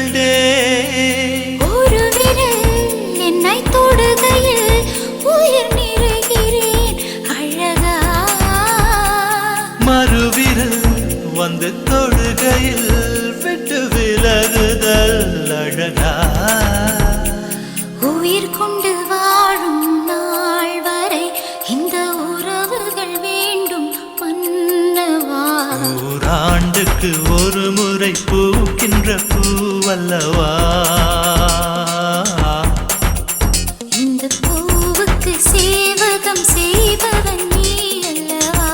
கண்டே ஒரு விரல் என்னை தொடுகையில் உயிர் நிறைகிறேன் அழகா மறுவிரல் வந்து தொடுகையில் விட்டு விலகுதல் அழகா உயிர் கொண்டு வாழும் நாள் வரை இந்த உறவுகள் வேண்டும் மன்னவா ஓராண்டுக்கு ஒரு முறை பூக்கின்ற பூவல்லவா இந்த பூவுக்கு சேவகம் செய்பவன் நீ அல்லவா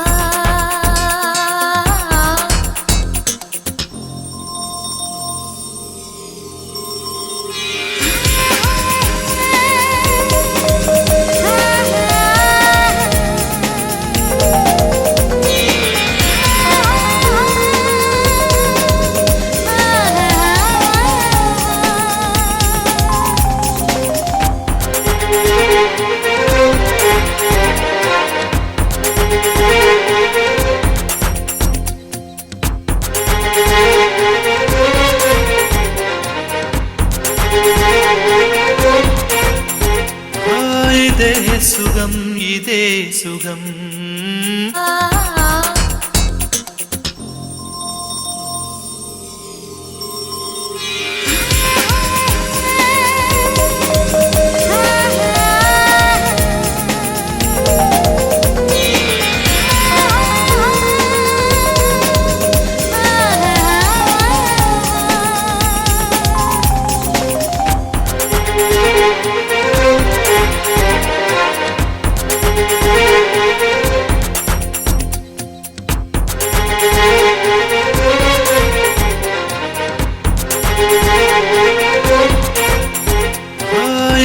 இதே சுகம் இதே சுகம்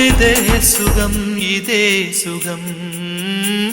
இதே சுகம் இதே சுகம்